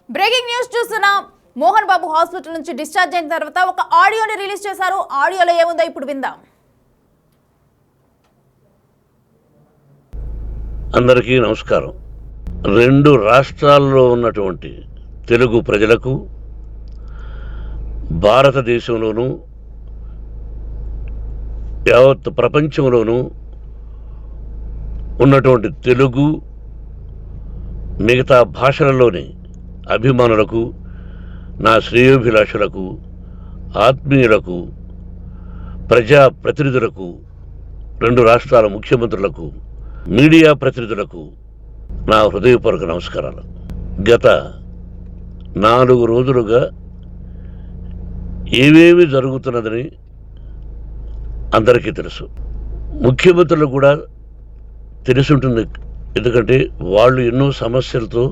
Breaking news చూస్తున్నాం. Mohan Babu hospital నుంచి discharge అయిన తర్వాత ఒక ఆడియోని రిలీజ్ చేశారు. ఆడియోలో ఏముందో ఇప్పుడు విందాం. అందరికీ నమస్కారం. రెండు రాష్ట్రాల్లో ఉన్నటువంటి తెలుగు ప్రజలకు, భారతదేశంలోనూ యావత్ ప్రపంచంలోనూ ఉన్నటువంటి తెలుగు మిగతా భాషలలోని అభిమానులకు, నా శ్రేయోభిలాషులకు, ఆత్మీయులకు, ప్రజాప్రతినిధులకు, రెండు రాష్ట్రాల ముఖ్యమంత్రులకు, మీడియా ప్రతినిధులకు నా హృదయపూర్వక నమస్కారాలు. గత 4 రోజులుగా ఏవేవి జరుగుతున్నదని అందరికీ తెలుసు. ముఖ్యమంత్రులు కూడా తెలుసుంటుంది. ఎందుకంటే వాళ్ళు ఎన్నో సమస్యలతో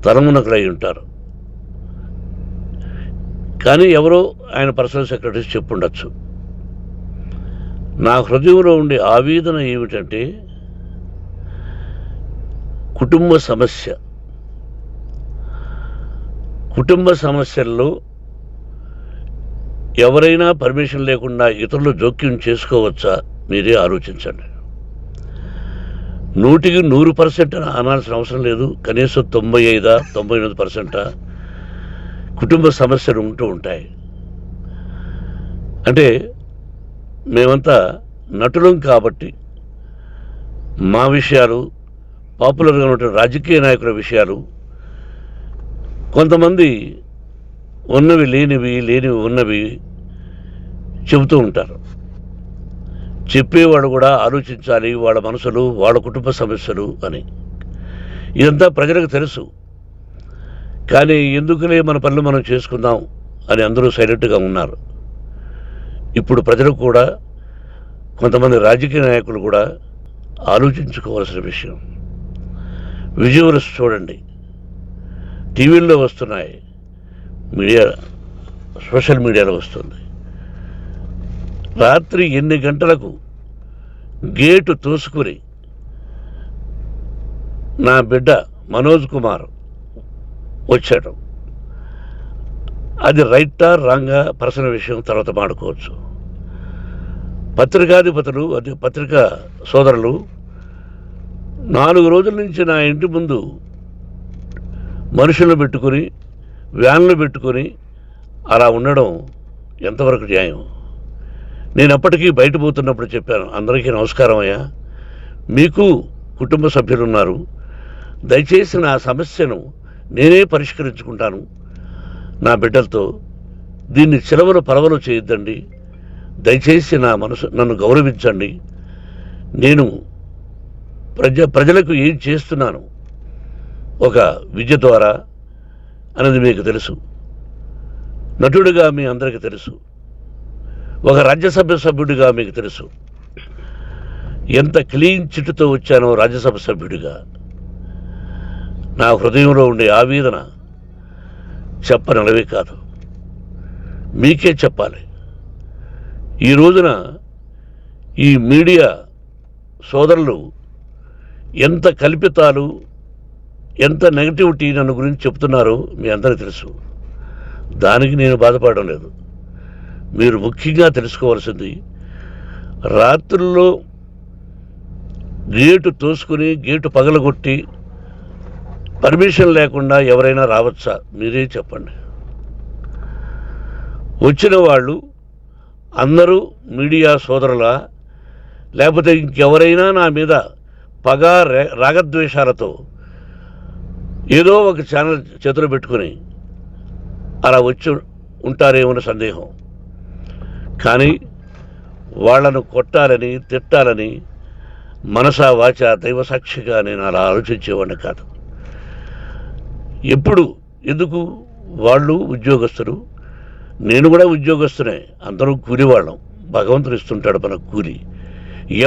తలమునకలై ఉంటారు. కానీ ఎవరో ఆయన పర్సనల్ సెక్రటరీస్ చెప్పుండొచ్చు. నా హృదయంలో ఉండే ఆవేదన ఏమిటంటే కుటుంబ సమస్య. కుటుంబ సమస్యల్లో ఎవరైనా పర్మిషన్ లేకుండా ఇతరులు జోక్యం చేసుకోవచ్చా? మీరే ఆలోచించండి. 100కి 100% అనాల్సిన అవసరం లేదు. కనీసం 95-99% కుటుంబ సమస్యలు ఉంటూ ఉంటాయి. అంటే మేమంతా నటులం కాబట్టి మా విషయాలు, పాపులర్గా ఉన్న రాజకీయ నాయకుల విషయాలు, కొంతమంది ఉన్నవి లేనివి, లేనివి ఉన్నవి చెబుతూ ఉంటారు. చెప్పేవాడు కూడా ఆలోచించాలి, వాళ్ళ మనసులు, వాళ్ళ కుటుంబ సమస్యలు అని. ఇదంతా ప్రజలకు తెలుసు. కానీ ఎందుకులే మన పనులు మనం చేసుకుందాం అని అందరూ సైలెంట్గా ఉన్నారు. ఇప్పుడు ప్రజలు కూడా, కొంతమంది రాజకీయ నాయకులు కూడా ఆలోచించుకోవాల్సిన విషయం. విజువల్స్ చూడండి, టీవీల్లో వస్తున్నాయి, సోషల్ మీడియాలో వస్తుంది. రాత్రి 8 గంటలకు గేటు తోసుకుని నా బిడ్డ మనోజ్ కుమార్ వచ్చాడు. అది రైటా రాంగా పర్సనల్ విషయం, తర్వాత మాడుకోవచ్చు. పత్రికాధిపతులు, అది పత్రికా సోదరులు 4 రోజుల నుంచి నా ఇంటి ముందు మనుషులను పెట్టుకుని, వ్యాన్లు పెట్టుకొని అలా ఉండడం ఎంతవరకు న్యాయం? నేను అప్పటికీ బయట పోతున్నప్పుడు చెప్పాను, అందరికీ నమస్కారం అయ్యా, మీకు కుటుంబ సభ్యులు ఉన్నారు, దయచేసి నా సమస్యను నేనే పరిష్కరించుకుంటాను నా బిడ్డలతో, దీన్ని చిలవలు పరవలు చేయొద్దండి, దయచేసి నన్ను గౌరవించండి, నేను ప్రజలకు ఏం చేస్తున్నాను ఒక విద్య ద్వారా అనేది మీకు తెలుసు, నటుడిగా మీ అందరికీ తెలుసు, ఒక రాజ్యసభ సభ్యుడిగా మీకు తెలుసు, ఎంత క్లీన్ చిట్టుతో వచ్చానో రాజ్యసభ సభ్యుడిగా. నా హృదయంలో ఉండే ఆవేదన చెప్పనలవే కాదు, మీకే చెప్పాలి. ఈ రోజున ఈ మీడియా సోదరులు ఎంత కల్పితాలు, ఎంత నెగటివిటీ నన్ను గురించి చెప్తున్నారో మీ అందరికీ తెలుసు. దానికి నేను బాధపడడం లేదు. మీరు ముఖ్యంగా తెలుసుకోవాల్సింది, రాత్రుల్లో గేటు తోసుకుని, గేటు పగలగొట్టి పర్మిషన్ లేకుండా ఎవరైనా రావచ్చా? మీరే చెప్పండి. వచ్చిన వాళ్ళు అందరూ మీడియా సోదరులా, లేకపోతే ఇంకెవరైనా నా మీద పగ, రాగద్వేషాలతో ఏదో ఒక ఛానల్ చేతులు పెట్టుకుని అలా వచ్చి ఉంటారేమో సందేహం. కానీ వాళ్లను కొట్టాలని, తిట్టాలని మనసా వాచ దైవ సాక్షిగా నేను అలా ఆలోచించేవాడిని కాదు. ఎందుకు? వాళ్ళు ఉద్యోగస్తులు, నేను కూడా ఉద్యోగస్తునే, అందరూ కూలివాళ్ళం. భగవంతుడు ఇస్తుంటాడు మనకు కూలి.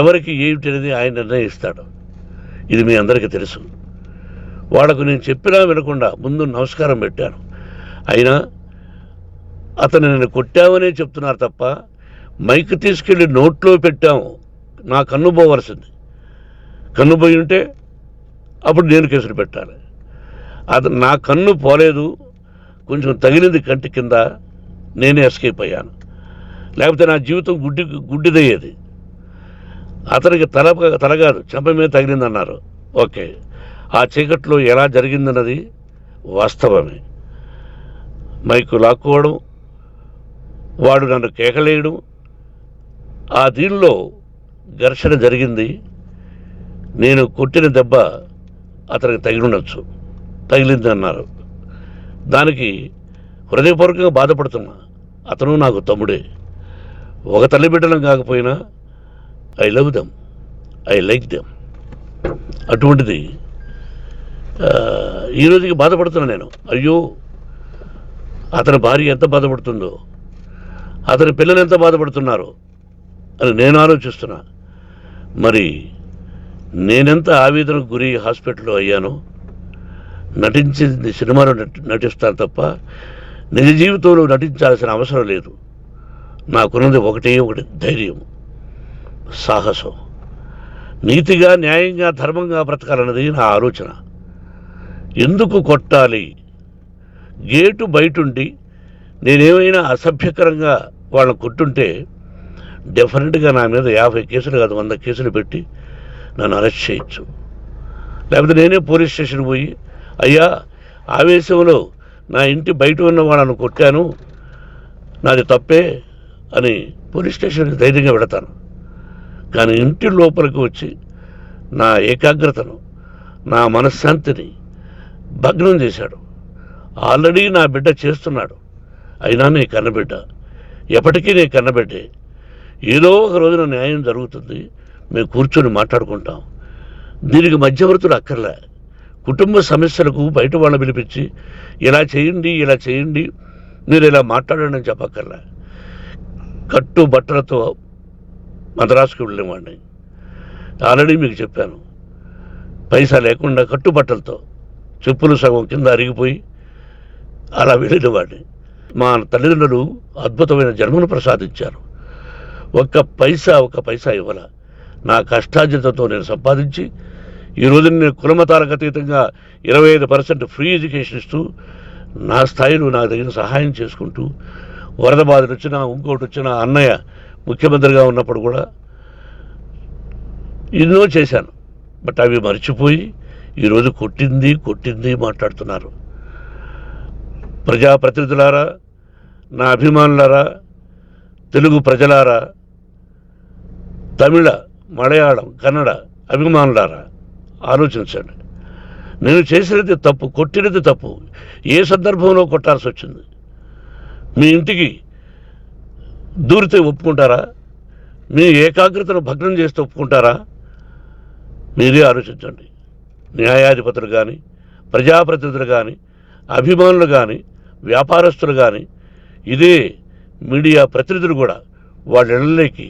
ఎవరికి ఏమిటనేది ఆయన నిర్ణయిస్తాడు. ఇది మీ అందరికీ తెలుసు. వాళ్లకు నేను చెప్పినా వినకుండా ముందు నమస్కారం పెట్టాను. అయినా అతను నేను కొట్టామనే చెప్తున్నారు తప్ప, మైక్ తీసుకెళ్ళి నోట్లో పెట్టాము, నా కన్ను పోవలసింది. కన్ను పోయి ఉంటే అప్పుడు నేను కేసులు పెట్టాలి. అది నా కన్ను పోలేదు, కొంచెం తగిలింది కంటి కింద, నేనే ఎస్కేప్ అయ్యాను. లేకపోతే నా జీవితం గుడ్డిదయ్యేది. అతనికి తల కాదు చెంప మీద తగిలిందన్నారు. ఓకే, ఆ చీకట్లో ఎలా జరిగిందన్నది వాస్తవమే. మైకు లాక్కోవడం, వాడు నన్ను కేకలేయడం, ఆ దీనిలో ఘర్షణ జరిగింది. నేను కొట్టిన దెబ్బ అతనికి తగిలింది అన్నారు. దానికి హృదయపూర్వకంగా బాధపడుతున్నా. అతను నాకు తమ్ముడే. ఒక తల్లి బిడ్డలం కాకపోయినా I love them, I like them. అటువంటిది ఈ రోజుకి బాధపడుతున్నా నేను. అయ్యో, అతని భార్య ఎంత బాధపడుతుందో, అతని పిల్లలు ఎంత బాధపడుతున్నారో అని నేను ఆలోచిస్తున్నా. మరి నేనెంత ఆవేదనకు గురి హాస్పిటల్లో అయ్యానో. నటించింది సినిమాలో నటిస్తాను తప్ప నిజ జీవితంలో నటించాల్సిన అవసరం లేదు. నాకున్నది ఒకటి ధైర్యం, సాహసం, నీతిగా, న్యాయంగా, ధర్మంగా బ్రతకాలన్నది నా ఆలోచన. ఎందుకు కొట్టాలి? గేటు బయటుండి నేనేమైనా అసభ్యకరంగా వాళ్ళని కొట్టుంటే డెఫినెట్గా నా మీద 50 కేసులు కాదు 100 కేసులు పెట్టి నన్ను అరెస్ట్ చేయొచ్చు. లేకపోతే నేనే పోలీస్ స్టేషన్ పోయి, అయ్యా, ఆవేశంలో నా ఇంటి బయట ఉన్న వాళ్ళను కొట్టాను, నాది తప్పే అని పోలీస్ స్టేషన్కి ధైర్యంగా పెడతాను. కానీ ఇంటి లోపలికి వచ్చి నా ఏకాగ్రతను, నా మనశ్శాంతిని భగ్నం చేశాడు. ఆల్రెడీ నా బిడ్డ చేస్తున్నాడు. అయినా నీ కన్నబిడ్డ, ఎప్పటికీ నీ కన్నబిడ్డే. ఏదో ఒక రోజున న్యాయం జరుగుతుంది, మేము కూర్చొని మాట్లాడుకుంటాం. దీనికి మధ్యవర్తులు అక్కర్లే. కుటుంబ సమస్యలకు బయట వాళ్ళని పిలిపించి ఇలా చేయండి, మీరు ఇలా మాట్లాడండి అని చెప్పక్కర్లే. కట్టు బట్టలతో మద్రాసుకు వెళ్ళేవాడిని. ఆల్రెడీ మీకు చెప్పాను. పైసా లేకుండా కట్టుబట్టలతో, చెప్పులు సగం కింద అరిగిపోయి అలా వెళ్ళినవాడిని. మా తల్లిదండ్రులు అద్భుతమైన జన్మను ప్రసాదించారు. ఒక్క పైసా ఇవ్వాల. నా కష్టార్జితంతో నేను సంపాదించి ఈరోజు నేను కులమతాలకు అతీతంగా 25% ఫ్రీ ఎడ్యుకేషన్ ఇస్తూ, నా స్థాయిలో నాకు తగిన సహాయం చేసుకుంటూ, వరద బాధలు వచ్చినా, ఇంకోటి వచ్చినా, అన్నయ్య ముఖ్యమంత్రిగా ఉన్నప్పుడు కూడా ఎన్నో చేశాను. బట్ అవి మర్చిపోయి ఈరోజు కొట్టింది మాట్లాడుతున్నారు. ప్రజాప్రతినిధులారా, నా అభిమానులారా, తెలుగు ప్రజలారా, తమిళ, మలయాళం, కన్నడ అభిమానులారా, ఆలోచించండి. నేను చేసినది తప్పు, కొట్టినది తప్పు. ఏ సందర్భంలో కొట్టాల్సి వచ్చింది? మీ ఇంటికి దూరితే ఒప్పుకుంటారా? మీ ఏకాగ్రతను భగ్నం చేస్తే ఒప్పుకుంటారా? మీరే ఆలోచించండి. న్యాయాధిపతులు కానీ, ప్రజాప్రతినిధులు కానీ, అభిమానులు కానీ, వ్యాపారస్తులు కానీ, ఇదే మీడియా ప్రతినిధులు కూడా వాళ్ళ ఇళ్ళలోకి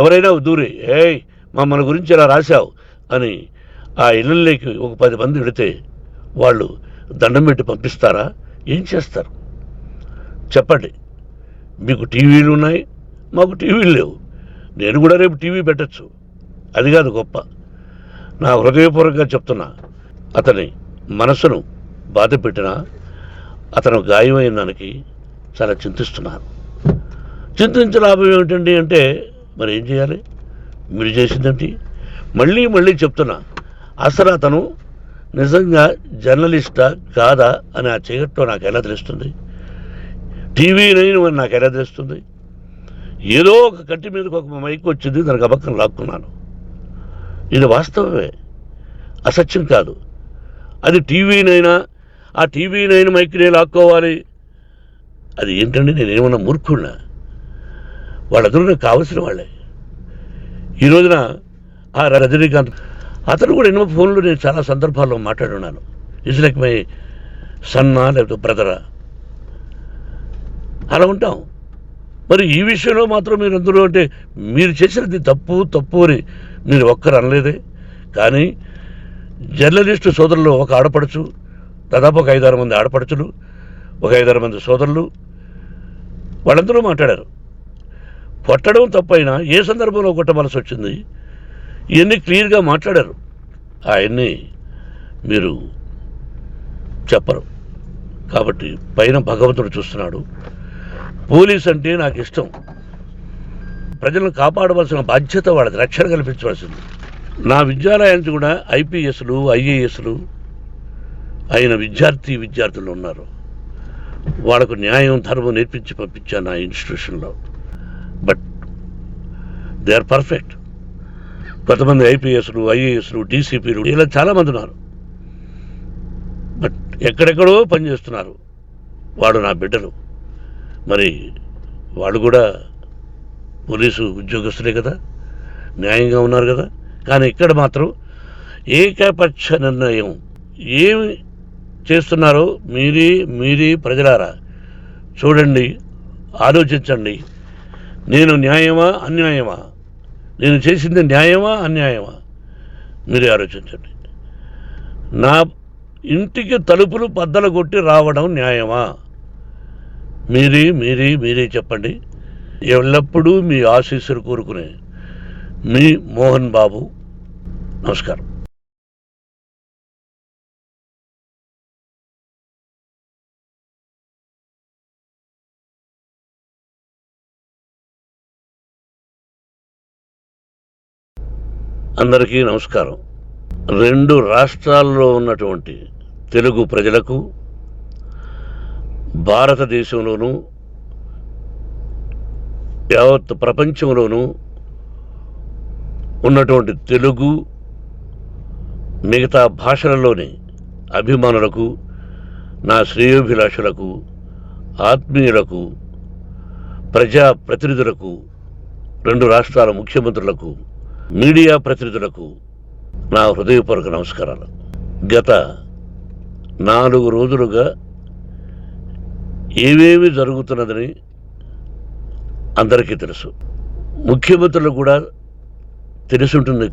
ఎవరైనా దూరి, ఏయ్ మన గురించి ఇలా రాశావు అని ఆ ఇళ్ళల్లోకి ఒక 10 మంది వెళితే వాళ్ళు దండం పెట్టి పంపిస్తారా? ఏం చేస్తారు చెప్పండి. మీకు టీవీలు ఉన్నాయి, మాకు టీవీలు లేవు. నేను కూడా రేపు టీవీ పెట్టచ్చు. అది కాదు గొప్ప. నా హృదయపూర్వకంగా చెప్తున్నా, అతని మనసును బాధ పెట్టినా, అతను గాయమైన దానికి చాలా చింతిస్తున్నాను. చింతించే లాభం ఏమిటండి అంటే, మరి ఏం చేయాలి? మీరు చేసిందేంటి? మళ్ళీ చెప్తున్నా, అసలు అతను నిజంగా జర్నలిస్టా కాదా అని ఆ చీకట్లో నాకు ఎలా తెలుస్తుంది? టీవీ 9 అని నాకు ఎలా తెలుస్తుంది? ఏదో ఒక కంటి మీదకి ఒక మైక్ వచ్చింది, దానికి అబక్కం లాక్కున్నాను. ఇది వాస్తవమే, అసత్యం కాదు. అది టీవీ 9, ఆ టీవీ 9 మైక్నే లాక్కోవాలి. అది ఏంటండి? నేనేమన్నా మూర్ఖుడినా? వాళ్ళందరూ నాకు కావలసిన వాళ్ళే. ఈ రోజున ఆ రజనీకాంత్, అతను కూడా ఎన్నో ఫోన్లు నేను చాలా సందర్భాల్లో మాట్లాడున్నాను. ఇట్స్ లైక్ మై సన్నా లేకపోతే బ్రదరా, అలా ఉంటాం. మరి ఈ విషయంలో మాత్రం మీరు అందరూ అంటే మీరు చేసినది తప్పు అని మీరు ఒక్కరు అనలేదే. కానీ జర్నలిస్టు సోదరులు, ఒక ఆడపడుచు, దాదాపు ఒక 5-6 మంది ఆడపడుచులు, ఒక 5-6 మంది సోదరులు, వాళ్ళందరూ మాట్లాడారు. కొట్టడం తప్పైనా ఏ సందర్భంలో కొట్టవలసి వచ్చింది, ఇవన్నీ క్లియర్గా మాట్లాడారు. అవన్నీ మీరు చెప్పరు. కాబట్టి పైన భగవంతుడు చూస్తున్నాడు. పోలీస్ అంటే నాకు ఇష్టం. ప్రజలను కాపాడవలసిన బాధ్యత వాళ్ళది, రక్షణ కల్పించవలసింది. నా విద్యాలయానికి కూడా ఐపీఎస్లు ఐఏఎస్లు అయిన విద్యార్థులు ఉన్నారు. వాళ్ళకు న్యాయం ధర్మం నేర్పించి పంపించాను నా ఇన్స్టిట్యూషన్లో. But they are perfect. కొంతమంది ఐపీఎస్లు ఐఏఎస్లు డీసీపీలు ఇలా చాలామంది ఉన్నారు. బట్ ఎక్కడెక్కడో పనిచేస్తున్నారు. వాడు నా బిడ్డలు. మరి వాళ్ళు కూడా పోలీసు ఉద్యోగస్తులే కదా, న్యాయంగా ఉన్నారు కదా. కానీ ఇక్కడ మాత్రం ఏకపక్ష నిర్ణయం. ఏమి చేస్తున్నారో మీరే ప్రజలారా చూడండి, ఆలోచించండి. నేను న్యాయమా అన్యాయమా, నేను చేసింది న్యాయమా అన్యాయమా, మీరే ఆలోచించండి. నా ఇంటికి తలుపులు బద్దలు కొట్టి రావడం న్యాయమా, మీరే చెప్పండి. ఎల్లప్పుడూ మీ ఆశీస్సులు కోరుకునే మీ మోహన్ బాబు. నమస్కారం. అందరికీ నమస్కారం. 2 రాష్ట్రాల్లో ఉన్నటువంటి తెలుగు ప్రజలకు, భారతదేశంలోనూ యావత్ ప్రపంచంలోనూ ఉన్నటువంటి తెలుగు మిగతా భాషలలోని అభిమానులకు, నా శ్రేయోభిలాషులకు, ఆత్మీయులకు, ప్రజాప్రతినిధులకు, 2 రాష్ట్రాల ముఖ్యమంత్రులకు, మీడియా ప్రతినిధులకు నా హృదయపూర్వక నమస్కారాలు. గత 4 రోజులుగా ఏవేవి జరుగుతున్నదని అందరికీ తెలుసు. ముఖ్యమంత్రులకు కూడా తెలుసుంటుంది.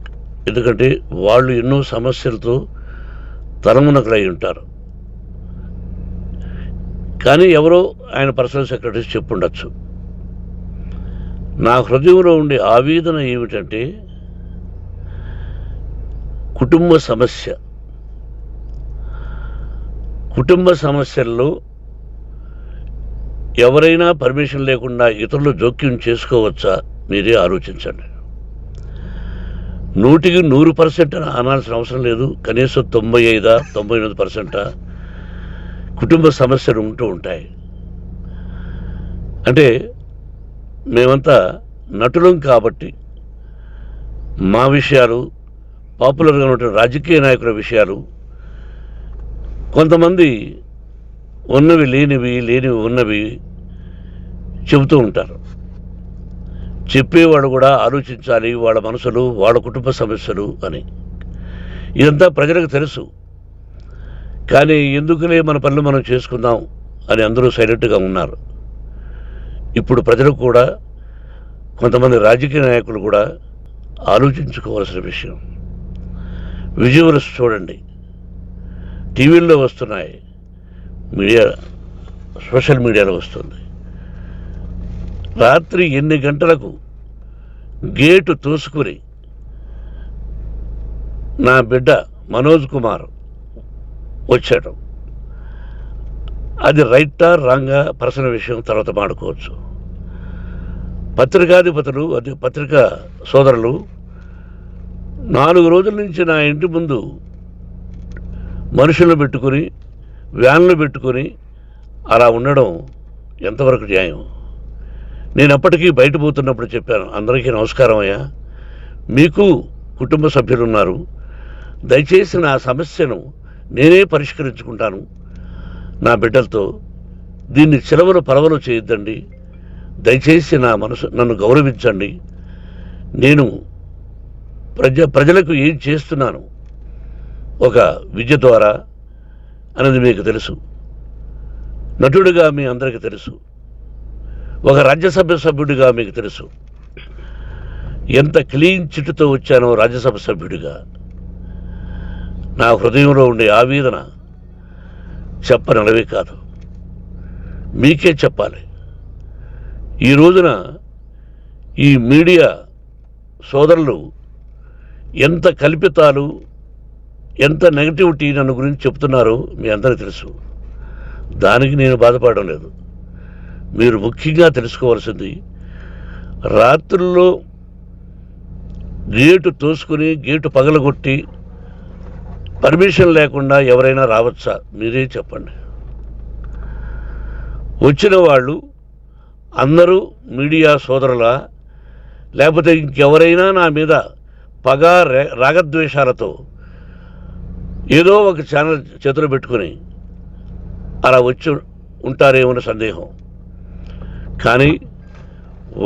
ఎందుకంటే వాళ్ళు ఎన్నో సమస్యలతో తలమునకలై ఉంటారు. కానీ ఎవరో ఆయన పర్సనల్ సెక్రటరీస్ చెప్పుండొచ్చు. నా హృదయంలో ఉండే ఆవేదన ఏమిటంటే కుటుంబ సమస్యల్లో ఎవరైనా పర్మిషన్ లేకుండా ఇతరులు జోక్యం చేసుకోవచ్చా? మీరే ఆలోచించండి. 100% అనాల్సిన అవసరం లేదు. కనీసం 95-99% కుటుంబ సమస్యలు ఉంటూ ఉంటాయి. అంటే మేమంతా నటులం కాబట్టి మా విషయాలు, పాపులర్గా ఉన్నటువంటి రాజకీయ నాయకుల విషయాలు, కొంతమంది ఉన్నవి లేనివి ఉన్నవి చెబుతూ ఉంటారు. చెప్పేవాడు కూడా ఆలోచించాలి, వాళ్ళ మనసులు, వాళ్ళ కుటుంబ సమస్యలు అని. ఇదంతా ప్రజలకు తెలుసు. కానీ ఎందుకులే మన పనులు మనం చేసుకుందాం అని అందరూ సైలెంట్గా ఉన్నారు. ఇప్పుడు ప్రజలకు కూడా, కొంతమంది రాజకీయ నాయకులు కూడా ఆలోచించుకోవాల్సిన విషయం. విజువల్స్ చూడండి, టీవీల్లో వస్తున్నాయి, సోషల్ మీడియాలో వస్తుంది. రాత్రి 8 గంటలకు గేటు తోసుకుని నా బిడ్డ మనోజ్ కుమార్ వచ్చాడు. అది రైటా రాంగా పర్సనల్ విషయం, తర్వాత మాడుకోవచ్చు. పత్రికాధిపతులు, అది పత్రికా సోదరులు 4 రోజుల నుంచి నా ఇంటి ముందు మనుషులను పెట్టుకుని, వ్యాన్లు పెట్టుకుని అలా ఉండడం ఎంతవరకు న్యాయం? నేను అప్పటికీ బయట పోతున్నప్పుడు చెప్పాను, అందరికీ నమస్కారం అయ్యా, మీకు కుటుంబ సభ్యులు ఉన్నారు, దయచేసి నా సమస్యను నేనే పరిష్కరించుకుంటాను నా బిడ్డలతో, దీన్ని చిలవలు పరవలు చేయొద్దండి, దయచేసి నన్ను గౌరవించండి, నేను ప్రజలకు ఏం చేస్తున్నాను ఒక విద్య ద్వారా అనేది మీకు తెలుసు, నటుడిగా మీ అందరికీ తెలుసు, ఒక రాజ్యసభ సభ్యుడిగా మీకు తెలుసు, ఎంత క్లీన్ చిట్టుతో వచ్చానో రాజ్యసభ సభ్యుడిగా. నా హృదయంలో ఉండే ఆవేదన చెప్పనలవే కాదు, మీకే చెప్పాలి. ఈ రోజున ఈ మీడియా సోదరులు ఎంత కల్పితాలు, ఎంత నెగటివిటీ నన్ను గురించి చెప్తున్నారో మీ అందరికీ తెలుసు. దానికి నేను బాధపడడం లేదు. మీరు ముఖ్యంగా తెలుసుకోవాల్సింది, రాత్రుల్లో గేటు తోసుకుని గేటు పగలగొట్టి పర్మిషన్ లేకుండా ఎవరైనా రావచ్చా? మీరే చెప్పండి. వచ్చిన వాళ్ళు అందరూ మీడియా సోదరులా, లేకపోతే ఇంకెవరైనా నా మీద పగ రాగద్వేషాలతో ఏదో ఒక ఛానల్ చేతులు పెట్టుకుని అలా వచ్చి ఉంటారేమో సందేహం. కానీ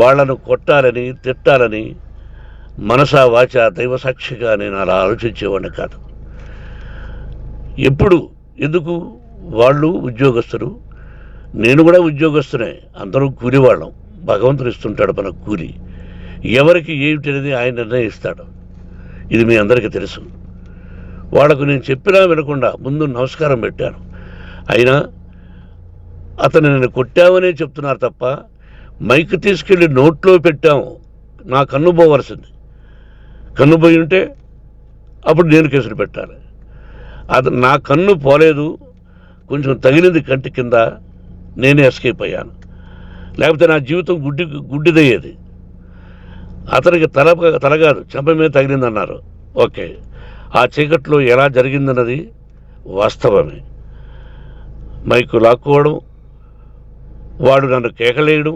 వాళ్లను కొట్టాలని తిట్టాలని మనసా వాచ దైవసాక్షిగా నేను అలా ఆలోచించేవాడిని కాదు. ఎందుకు వాళ్ళు ఉద్యోగస్తులు, నేను కూడా ఉద్యోగస్తునే, అందరూ కూలివాళ్ళం. భగవంతుడు ఇస్తుంటాడు మన కూలి. ఎవరికి ఏమిటనేది ఆయన నిర్ణయిస్తాడు. ఇది మీ అందరికీ తెలుసు. వాళ్లకు నేను చెప్పినా వినకుండా ముందు నమస్కారం పెట్టాను. అయినా అతను నేను కొట్టామనే చెప్తున్నారు తప్ప, మైక్ తీసుకెళ్ళి నోట్లో పెట్టాము, నా కన్ను పోవలసింది. కన్ను పోయి ఉంటే అప్పుడు నేను కేసులు పెట్టాలి. అది నా కన్ను పోలేదు, కొంచెం తగిలింది కంటి కింద, నేనే ఎస్కేప్ అయ్యాను. లేకపోతే నా జీవితం గుడ్డిదయ్యేది. అతనికి తల కాదు, చెంప మీద తగిలిందన్నారు. ఓకే, ఆ చీకట్లో ఎలా జరిగిందన్నది వాస్తవమే. మైకు లాక్కోవడం, వాడు నన్ను కేకలేయడం,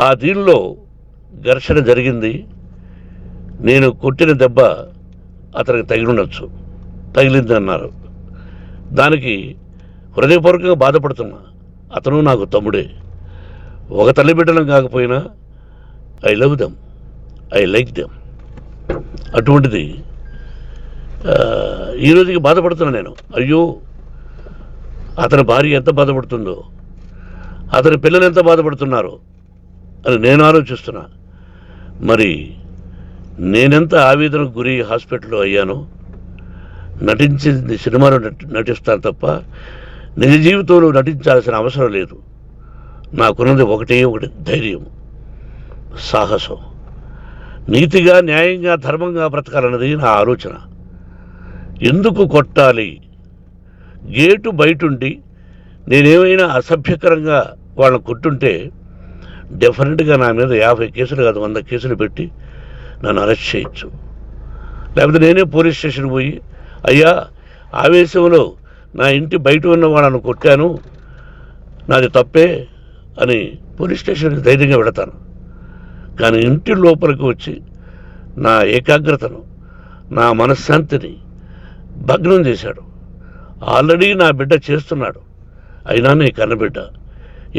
ఆ దీనిలో ఘర్షణ జరిగింది. నేను కొట్టిన దెబ్బ అతనికి తగిలింది అన్నారు. దానికి హృదయపూర్వకంగా బాధపడుతున్నా. అతను నాకు తమ్ముడే. ఒక తల్లి బిడ్డలం కాకపోయినా I love them, I like them. అటువంటిది ఈ రోజుకి బాధపడుతున్నా నేను. అయ్యో, అతని భార్య ఎంత బాధపడుతుందో, అతని పిల్లలు ఎంత బాధపడుతున్నారో అని నేను ఆలోచిస్తున్నా. మరి నేనెంత ఆవేదనకు గురి హాస్పిటల్లో అయ్యానో. నటించింది సినిమాలో నటిస్తాను తప్ప నిజ జీవితంలో నటించాల్సిన అవసరం లేదు. నాకున్నది ఒకటి ధైర్యం, సాహసం. నీతిగా, న్యాయంగా, ధర్మంగా బ్రతకాలన్నది నా ఆలోచన. ఎందుకు కొట్టాలి? గేటు బయటుండి నేనేమైనా అసభ్యకరంగా వాళ్ళని కొట్టుంటే డెఫినెట్గా నా మీద 50 కేసులు కాదు 100 కేసులు పెట్టి నన్ను అరెస్ట్ చేయొచ్చు. లేకపోతే నేనే పోలీస్ స్టేషన్ పోయి, అయ్యా ఆవేశంలో నా ఇంటి బయట ఉన్న వాళ్ళను కొట్టాను, నాది తప్పే అని పోలీస్ స్టేషన్కి ధైర్యంగా పెడతాను. కానీ ఇంటి లోపలికి వచ్చి నా ఏకాగ్రతను, నా మనశ్శాంతిని భగ్నం చేశాడు. ఆల్రెడీ నా బిడ్డ చేస్తున్నాడు. అయినా నీ కన్నబిడ్డ,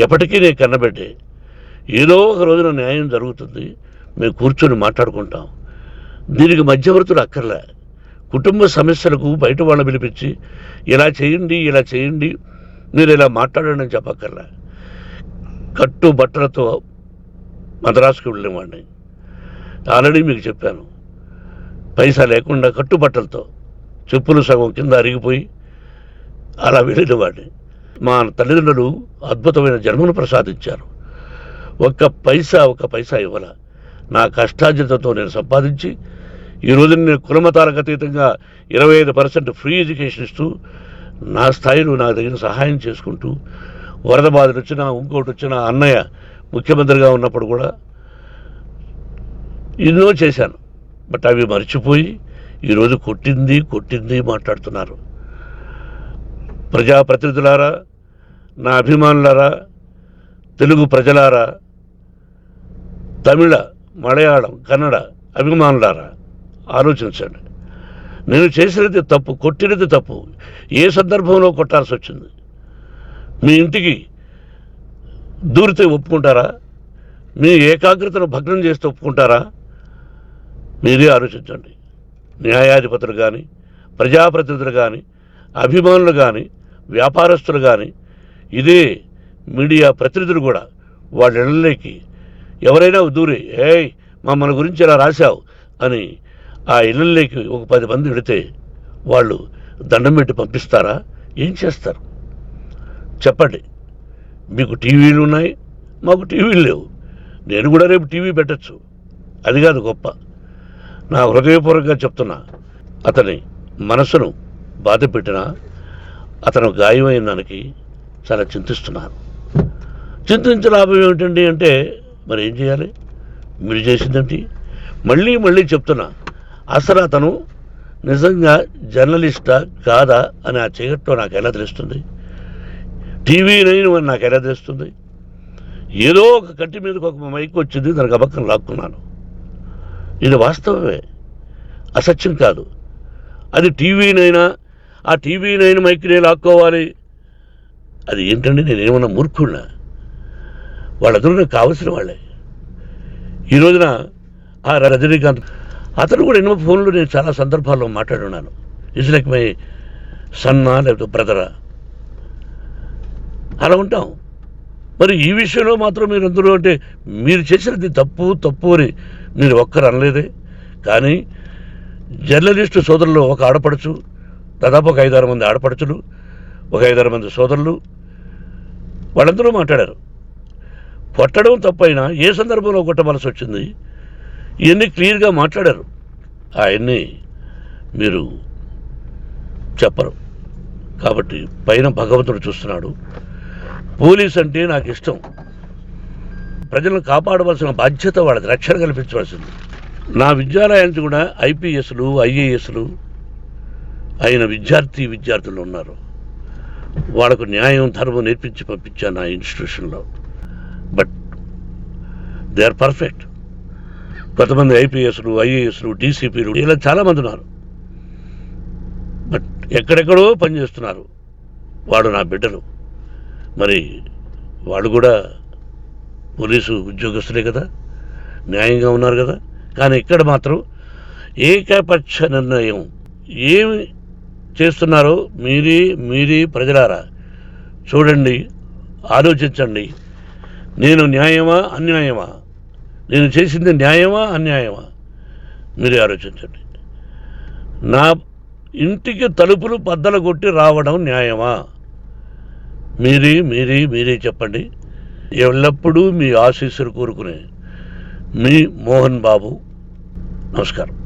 ఎప్పటికీ నీ కన్నబిడ్డే. ఏదో ఒక రోజున న్యాయం జరుగుతుంది, మేము కూర్చొని మాట్లాడుకుంటాం. దీనికి మధ్యవర్తులు అక్కర్లే. కుటుంబ సమస్యలకు బయట వాళ్ళని పిలిపించి ఇలా చేయండి, మీరు ఇలా మాట్లాడండి అని చెప్పక్కర్లే. కట్టు బట్టలతో మద్రాసుకు వెళ్ళేవాడిని. ఆల్రెడీ మీకు చెప్పాను. పైసా లేకుండా కట్టుబట్టలతో, చెప్పులు సగం కింద అరిగిపోయి అలా వెళ్ళినవాడిని. మా తల్లిదండ్రులు అద్భుతమైన జన్మను ప్రసాదించారు. ఒక్క పైసా ఇవ్వాల. నా కష్టార్జితతో నేను సంపాదించి ఈరోజు నేను కులమతాలకు అతీతంగా 25% ఫ్రీ ఎడ్యుకేషన్ ఇస్తూ, నా స్థాయిలో నాకు తగిన సహాయం చేసుకుంటూ, వరద బాధలు వచ్చినా ఇంకోటి వచ్చినా అన్నయ్య ముఖ్యమంత్రిగా ఉన్నప్పుడు కూడా ఎన్నో చేశాను. బట్ అవి మర్చిపోయి ఈరోజు కొట్టింది మాట్లాడుతున్నారు. ప్రజాప్రతినిధులారా, నా అభిమానులారా, తెలుగు ప్రజలారా, తమిళ, మలయాళం, కన్నడ అభిమానులారా, ఆలోచించండి. నేను చేసినది తప్పు, కొట్టినది తప్పు. ఏ సందర్భంలో కొట్టాల్సి వచ్చింది? మీ ఇంటికి దూరితే ఒప్పుకుంటారా? మీ ఏకాగ్రతను భగ్నం చేస్తే ఒప్పుకుంటారా? మీరే ఆలోచించండి. న్యాయాధిపతులు కానీ, ప్రజాప్రతినిధులు కానీ, అభిమానులు కానీ, వ్యాపారస్తులు కానీ, ఇదే మీడియా ప్రతినిధులు కూడా వాళ్ళ ఇళ్ళలోకి ఎవరైనా దూరి, మన గురించి ఇలా రాశావు అని ఆ ఇళ్ళల్లోకి ఒక 10 మంది వెళితే వాళ్ళు దండం పెట్టి పంపిస్తారా? ఏం చేస్తారు చెప్పండి. మీకు టీవీలు ఉన్నాయి, మాకు టీవీలు లేవు. నేను కూడా రేపు టీవీ పెట్టచ్చు. అది కాదు గొప్ప. నా హృదయపూర్వకంగా చెప్తున్నా, అతని మనసును బాధ పెట్టినా అతను గాయమైన దానికి చాలా చింతిస్తున్నాను. చింతించే లాభం ఏమిటండి అంటే మరి ఏం చేయాలి? మీరు చేసిందంటే మళ్ళీ మళ్ళీ చెప్తున్నా, అసలు అతను నిజంగా జర్నలిస్టా కాదా అని ఆ చీకట్లో నాకు ఎలా తెలుస్తుంది? టీవీ 9 అని నాకు ఎలా తెలుస్తుంది? ఏదో ఒక కంటి మీదకి ఒక మైక్ వచ్చింది, దానికి అబక్కం లాక్కున్నాను. ఇది వాస్తవమే, అసత్యం కాదు. అది టీవీ 9, ఆ టీవీ 9 మైక్నే లాక్కోవాలి. అది ఏంటండి, నేనేమన్నా మూర్ఖుడినా? వాళ్ళందరూ నాకు కావలసిన వాళ్ళే. ఈ రోజున ఆ రజనీకాంత్ అతను కూడా ఎన్నో ఫోన్లు నేను చాలా సందర్భాల్లో మాట్లాడున్నాను. ఇట్స్ లైక్ మై సన్నా లేకపోతే బ్రదరా, అలా ఉంటాం. మరి ఈ విషయంలో మాత్రం మీరు అందరూ అంటే మీరు చేసినది తప్పు తప్పు అని మీరు ఒక్కరు అనలేదే. కానీ జర్నలిస్టు సోదరులు ఒక ఆడపడుచు, దాదాపు ఒక 5-6 మంది ఆడపడుచులు, ఒక 5-6 మంది సోదరులు, వాళ్ళందరూ మాట్లాడారు. కొట్టడం తప్పైనా ఏ సందర్భంలో కొట్టవలసి వచ్చింది, ఇవన్నీ క్లియర్గా మాట్లాడారు. అవన్నీ మీరు చెప్పరు. కాబట్టి పైన భగవంతుడు చూస్తున్నాడు. పోలీస్ అంటే నాకు ఇష్టం. ప్రజలను కాపాడవలసిన బాధ్యత వాళ్ళది, రక్షణ కల్పించవలసింది. నా విద్యాలయానికి కూడా ఐపీఎస్లు ఐఏఎస్లు అయిన విద్యార్థులు ఉన్నారు. వాళ్ళకు న్యాయం ధర్మం నేర్పించి పంపించాను నా ఇన్స్టిట్యూషన్లో. But they are perfect. కొంతమంది ఐపీఎస్లు ఐఏఎస్లు డీసీపీలు ఇలా చాలామంది ఉన్నారు. బట్ ఎక్కడెక్కడో పనిచేస్తున్నారు. వాడు నా బిడ్డలు. మరి వాళ్ళు కూడా పోలీసు ఉద్యోగస్తులే కదా, న్యాయంగా ఉన్నారు కదా. కానీ ఇక్కడ మాత్రం ఏకపక్ష నిర్ణయం ఏమి చేస్తున్నారో మీరే ప్రజలారా చూడండి, ఆలోచించండి. నేను న్యాయమా అన్యాయమా, నేను చేసింది న్యాయమా అన్యాయమా, మీరే ఆలోచించండి. నా ఇంటికి తలుపులు బద్దలు కొట్టి రావడం న్యాయమా, మీరే చెప్పండి. ఎల్లప్పుడూ మీ ఆశీస్సులు కోరుకునే మీ మోహన్ బాబు. నమస్కారం.